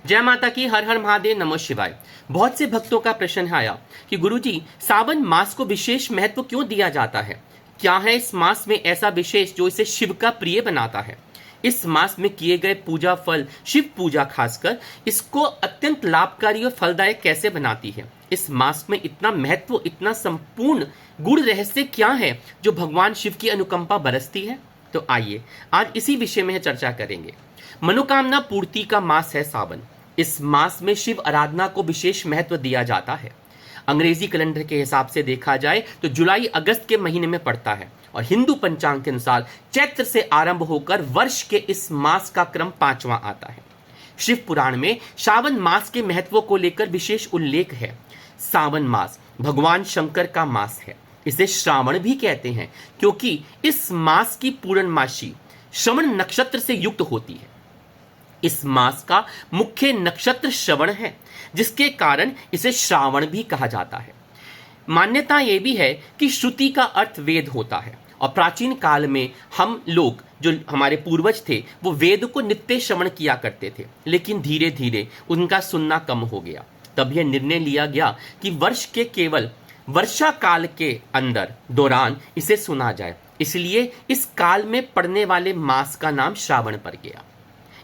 जय माता की, हर हर महादेव, नमो शिवाय। बहुत से भक्तों का प्रश्न आया कि गुरुजी, सावन मास को विशेष महत्व क्यों दिया जाता है? क्या है इस मास में ऐसा विशेष जो इसे शिव का प्रिय बनाता है? इस मास में किए गए पूजा फल, शिव पूजा खासकर, इसको अत्यंत लाभकारी और फलदायक कैसे बनाती है? इस मास में इतना महत्व, इतना संपूर्ण गुण रहस्य क्या है जो भगवान शिव की अनुकंपा बरसती है? तो आइए आज इसी विषय में चर्चा करेंगे। मनोकामना पूर्ति का मास है सावन। इस मास में शिव आराधना को विशेष महत्व दिया जाता है। अंग्रेजी कैलेंडर के हिसाब से देखा जाए तो जुलाई अगस्त के महीने में पड़ता है और हिंदू पंचांग के अनुसार चैत्र से आरंभ होकर वर्ष के इस मास का क्रम 5वां आता है। शिव पुराण में श्रावण मास के महत्व को लेकर विशेष उल्लेख है। सावन मास भगवान शंकर का मास है। इसे श्रावण भी कहते हैं क्योंकि इस मास की पूर्णमासी श्रवण नक्षत्र से युक्त होती है। इस मास का मुख्य नक्षत्र श्रवण है, जिसके कारण इसे श्रावण भी कहा जाता है। मान्यता यह भी है कि श्रुति का अर्थ वेद होता है और प्राचीन काल में हम लोग, जो हमारे पूर्वज थे, वो वेद को नित्य श्रवण किया करते थे, लेकिन धीरे धीरे उनका सुनना कम हो गया। तब यह निर्णय लिया गया कि वर्ष के केवल वर्षा काल के दौरान इसे सुना जाए। इसलिए इस काल में पड़ने वाले मास का नाम श्रावण पड़ गया।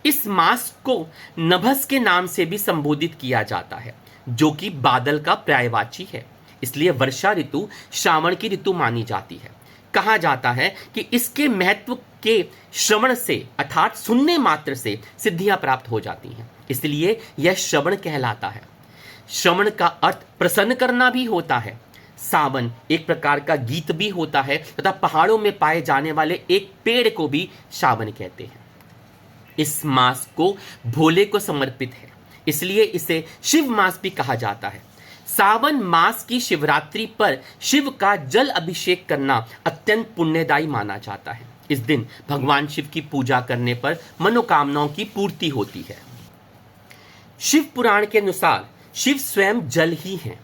इस मास को नभस के नाम से भी संबोधित किया जाता है, जो कि बादल का पर्यायवाची है। इसलिए वर्षा ऋतु श्रावण की ऋतु मानी जाती है। कहा जाता है कि इसके महत्व के श्रवण से अर्थात सुनने मात्र से सिद्धियां प्राप्त हो जाती हैं, इसलिए यह श्रवण कहलाता है। श्रवण का अर्थ प्रसन्न करना भी होता है। सावन एक प्रकार का गीत भी होता है तथा पहाड़ों में पाए जाने वाले एक पेड़ को भी सावन कहते हैं। इस मास को भोले को समर्पित है, इसलिए इसे शिव मास भी कहा जाता है। सावन मास की शिवरात्रि पर शिव का जल अभिषेक करना अत्यंत पुण्यदायी माना जाता है। इस दिन भगवान शिव की पूजा करने पर मनोकामनाओं की पूर्ति होती है। शिव पुराण के अनुसार शिव स्वयं जल ही हैं।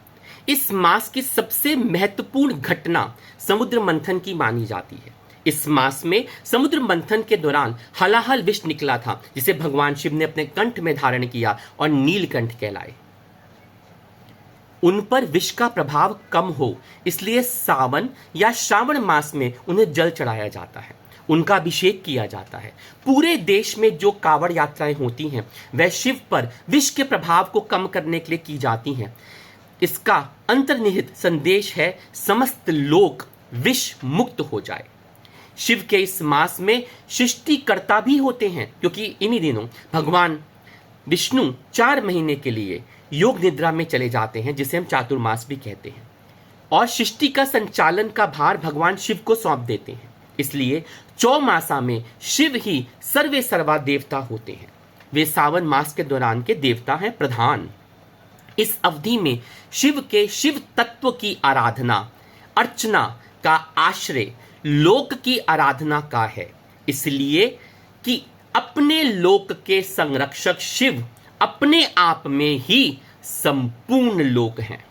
इस मास की सबसे महत्वपूर्ण घटना समुद्र मंथन की मानी जाती है। इस मास में समुद्र मंथन के दौरान हलाहल विष निकला था, जिसे भगवान शिव ने अपने कंठ में धारण किया और नीलकंठ कहलाए। उन पर विष का प्रभाव कम हो, इसलिए सावन या श्रावण मास में उन्हें जल चढ़ाया जाता है, उनका अभिषेक किया जाता है। पूरे देश में जो कावड़ यात्राएं होती हैं वह शिव पर विष के प्रभाव को कम करने के लिए की जाती हैं। इसका अंतर्निहित संदेश है समस्त लोक विष मुक्त हो जाए। शिव के इस मास में सृष्टिकर्ता भी होते हैं, क्योंकि इन्हीं दिनों भगवान विष्णु 4 महीने के लिए योग निद्रा में चले जाते हैं, जिसे हम चातुर्मास भी कहते हैं, और सृष्टि का संचालन का भार भगवान शिव को सौंप देते हैं। इसलिए चौमासा में शिव ही सर्वे सर्वा देवता होते हैं। वे सावन मास के दौरान के देवता हैं प्रधान। इस अवधि में शिव के शिव तत्व की आराधना, अर्चना का आश्रय लोक की आराधना का है, इसलिए कि अपने लोक के संरक्षक शिव अपने आप में ही संपूर्ण लोक हैं।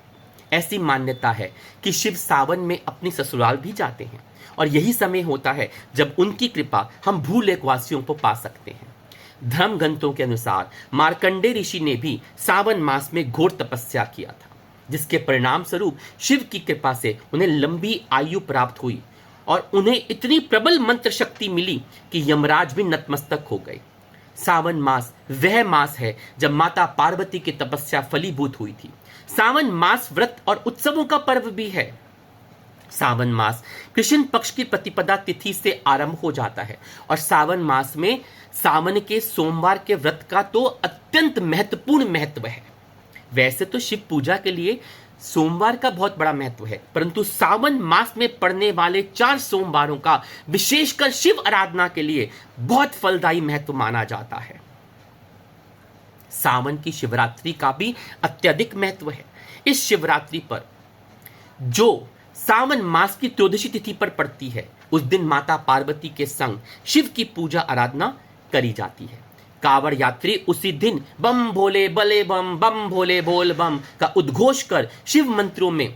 ऐसी मान्यता है कि शिव सावन में अपनी ससुराल भी जाते हैं और यही समय होता है जब उनकी कृपा हम भूलोकवासियों को पा सकते हैं। धर्म ग्रंथों के अनुसार मार्कंडेय ऋषि ने भी सावन मास में घोर तपस्या किया था, जिसके परिणाम स्वरूप शिव की कृपा से उन्हें लंबी आयु प्राप्त हुई और उन्हें इतनी प्रबल मंत्र शक्ति मिली कि यमराज भी नतमस्तक हो गए। सावन मास वह मास है जब माता पार्वती की तपस्या फलीभूत हुई थी। सावन मास व्रत और उत्सवों का पर्व भी है। सावन मास कृष्ण पक्ष की प्रतिपदा तिथि से आरंभ हो जाता है और सावन मास में सावन के सोमवार के व्रत का तो अत्यंत महत्वपूर्ण महत्व है। वैसे तो शिव पूजा के लिए सोमवार का बहुत बड़ा महत्व है, परंतु सावन मास में पड़ने वाले 4 सोमवारों का विशेषकर शिव आराधना के लिए बहुत फलदायी महत्व माना जाता है। सावन की शिवरात्रि का भी अत्यधिक महत्व है। इस शिवरात्रि पर, जो सावन मास की त्रयोदशी तिथि पर पड़ती है, उस दिन माता पार्वती के संग शिव की पूजा आराधना करी जाती है। कावड़ यात्री उसी दिन बम भोले बले बम, बम भोले बोल बम का उद्घोष कर शिव मंत्रों में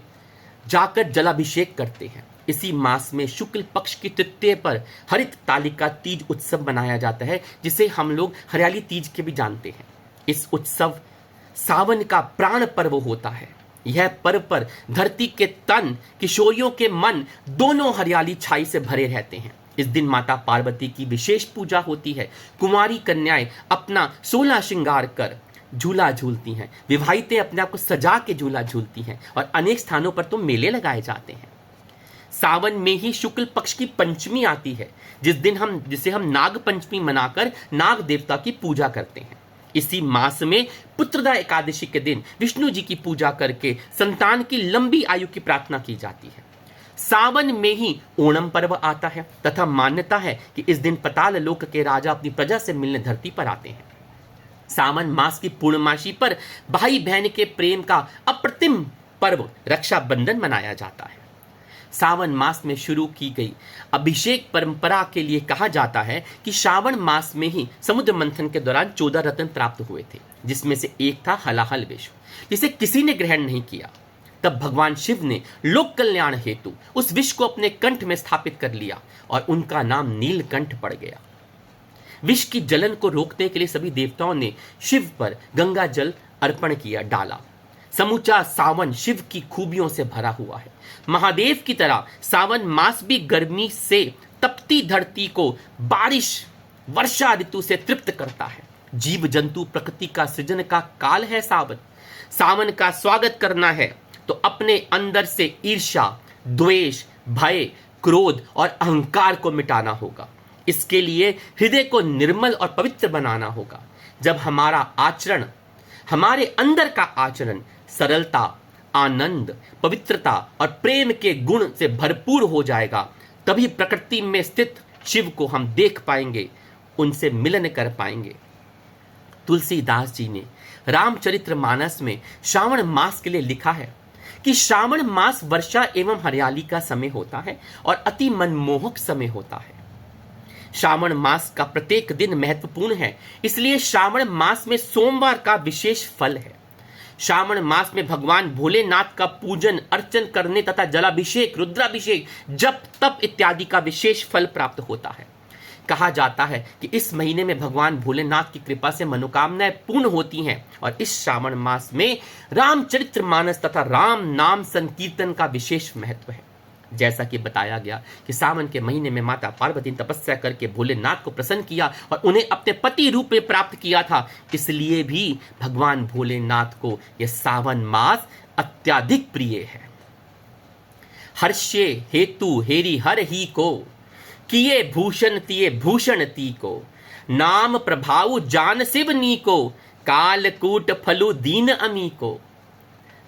जाकर जलाभिषेक करते हैं। इसी मास में शुक्ल पक्ष की तृतीय पर हरित तालिका तीज उत्सव मनाया जाता है, जिसे हम लोग हरियाली तीज के भी जानते हैं। इस उत्सव सावन का प्राण पर्व होता है। यह पर्व पर धरती के तन, किशोरियों के मन दोनों हरियाली छाई से भरे रहते हैं। इस दिन माता पार्वती की विशेष पूजा होती है। कुंवारी कन्याएं अपना 16 श्रृंगार कर झूला झूलती हैं, विवाहितें अपने आप को सजा के झूला झूलती हैं और अनेक स्थानों पर तो मेले लगाए जाते हैं। सावन में ही शुक्ल पक्ष की पंचमी आती है, जिसे हम नाग पंचमी मनाकर नाग देवता की पूजा करते हैं। इसी मास में पुत्रदा एकादशी के दिन विष्णु जी की पूजा करके संतान की लंबी आयु की प्रार्थना की जाती है। सावन में ही ओणम पर्व आता है तथा मान्यता है कि इस दिन पाताल लोक के राजा अपनी प्रजा से मिलने धरती पर आते हैं। सावन मास की पूर्णमासी पर भाई बहन के प्रेम का अप्रतिम पर्व रक्षाबंधन मनाया जाता है। सावन मास में शुरू की गई अभिषेक परंपरा के लिए कहा जाता है कि श्रावण मास में ही समुद्र मंथन के दौरान 14 रत्न प्राप्त हुए थे, जिसमें से एक था हलाहल विष, जिसे किसी ने ग्रहण नहीं किया। तब भगवान शिव ने लोक कल्याण हेतु उस विष को अपने कंठ में स्थापित कर लिया और उनका नाम नीलकंठ पड़ गया। विष की जलन को रोकने के लिए सभी देवताओं ने शिव पर गंगा जल अर्पण किया डाला। समूचा सावन शिव की खूबियों से भरा हुआ है। महादेव की तरह सावन मास भी गर्मी से तपती धरती को बारिश वर्षा ऋतु से तृप्त करता है। जीव जंतु प्रकृति का सृजन का काल है सावन। सावन का स्वागत करना है तो अपने अंदर से ईर्ष्या, द्वेष, भय, क्रोध और अहंकार को मिटाना होगा। इसके लिए हृदय को निर्मल और पवित्र बनाना होगा। जब हमारे अंदर का आचरण सरलता, आनंद, पवित्रता और प्रेम के गुण से भरपूर हो जाएगा, तभी प्रकृति में स्थित शिव को हम देख पाएंगे, उनसे मिलन कर पाएंगे। तुलसीदास जी ने रामचरितमानस में श्रावण मास के लिए लिखा है कि श्रावण मास वर्षा एवं हरियाली का समय होता है और अति मनमोहक समय होता है। श्रावण मास का प्रत्येक दिन महत्वपूर्ण है, इसलिए श्रावण मास में सोमवार का विशेष फल है। श्रावण मास में भगवान भोलेनाथ का पूजन अर्चन करने तथा जलाभिषेक, रुद्राभिषेक, जप, तप इत्यादि का विशेष फल प्राप्त होता है। कहा जाता है कि इस महीने में भगवान भोलेनाथ की कृपा से मनोकामनाएं पूर्ण होती हैं और इस श्रावण मास में रामचरितमानस तथा राम नाम संकीर्तन का विशेष महत्व है। जैसा कि बताया गया कि सावन के महीने में माता पार्वती ने तपस्या करके भोलेनाथ को प्रसन्न किया और उन्हें अपने पति रूप में प्राप्त किया था, इसलिए भी भगवान भोलेनाथ को यह सावन मास अत्यधिक प्रिय है। हर्षे हेतु हेरी हर ही को, किए भूषण तिये भूषण ती को, नाम प्रभाव जान शिव नी को, कालकूट फलु दीन अमी को।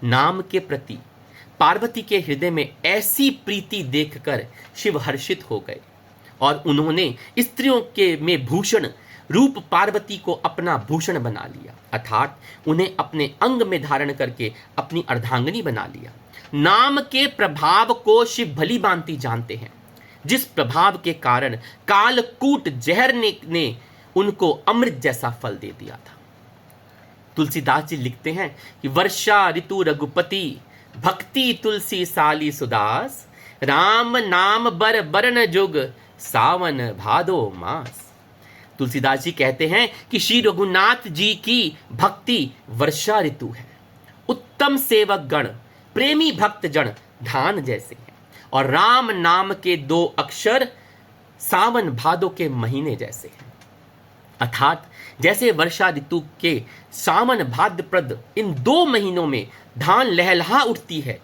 नाम के प्रति पार्वती के हृदय में ऐसी प्रीति देखकर शिव हर्षित हो गए और उन्होंने स्त्रियों के में भूषण रूप पार्वती को अपना भूषण बना लिया, अर्थात उन्हें अपने अंग में धारण करके अपनी अर्धांगिनी बना लिया। नाम के प्रभाव को शिव भली भांति जानते हैं, जिस प्रभाव के कारण कालकूट जहर ने उनको अमृत जैसा फल दे दिया था। तुलसीदास जी लिखते हैं कि वर्षा ऋतु रघुपति, भक्ति तुलसी साली सुदास, राम नाम बर बरन जुग, सावन भादो मास। तुलसीदास जी कहते हैं कि श्री रघुनाथ जी की भक्ति वर्षा ऋतु है। उत्तम सेवक गण, प्रेमी भक्त जन धान जैसे हैं और राम नाम के 2 अक्षर सावन भादो के महीने जैसे हैं। अर्थात जैसे वर्षा ऋतु के सावन भाद्रपद इन 2 महीनों में धान लहलहा उठती है,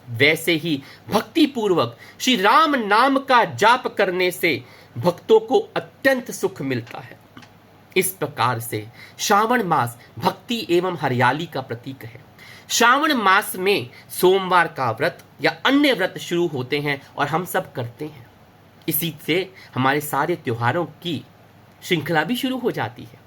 वैसे ही भक्ति पूर्वक श्री राम नाम का जाप करने से भक्तों को अत्यंत सुख मिलता है। इस प्रकार से श्रावण मास भक्ति एवं हरियाली का प्रतीक है। श्रावण मास में सोमवार का व्रत या अन्य व्रत शुरू होते हैं और हम सब करते हैं। इसी से हमारे सारे त्योहारों की श्रृंखला भी शुरू हो जाती है।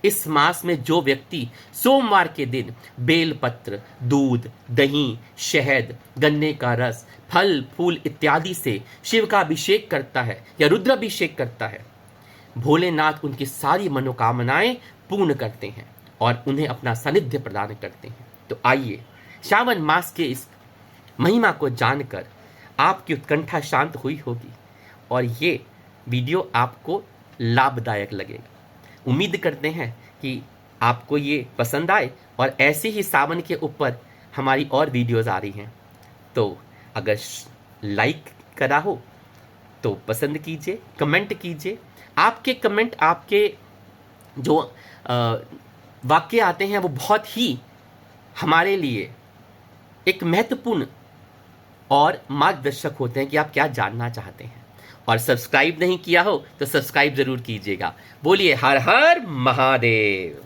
इस मास में जो व्यक्ति सोमवार के दिन बेलपत्र, दूध, दही, शहद, गन्ने का रस, फल फूल इत्यादि से शिव का अभिषेक करता है या रुद्राभिषेक करता है, भोलेनाथ उनकी सारी मनोकामनाएं पूर्ण करते हैं और उन्हें अपना सानिध्य प्रदान करते हैं। तो आइए श्रावण मास के इस महिमा को जानकर आपकी उत्कंठा शांत हुई होगी और ये वीडियो आपको लाभदायक लगेगा। उम्मीद करते हैं कि आपको ये पसंद आए और ऐसे ही सावन के ऊपर हमारी और वीडियोस आ रही हैं, तो अगर लाइक करा हो तो पसंद कीजिए, कमेंट कीजिए। आपके कमेंट, आपके जो वाक्य आते हैं वो बहुत ही हमारे लिए एक महत्वपूर्ण और मार्गदर्शक होते हैं कि आप क्या जानना चाहते हैं। और सब्सक्राइब नहीं किया हो तो सब्सक्राइब जरूर कीजिएगा। बोलिए हर हर महादेव।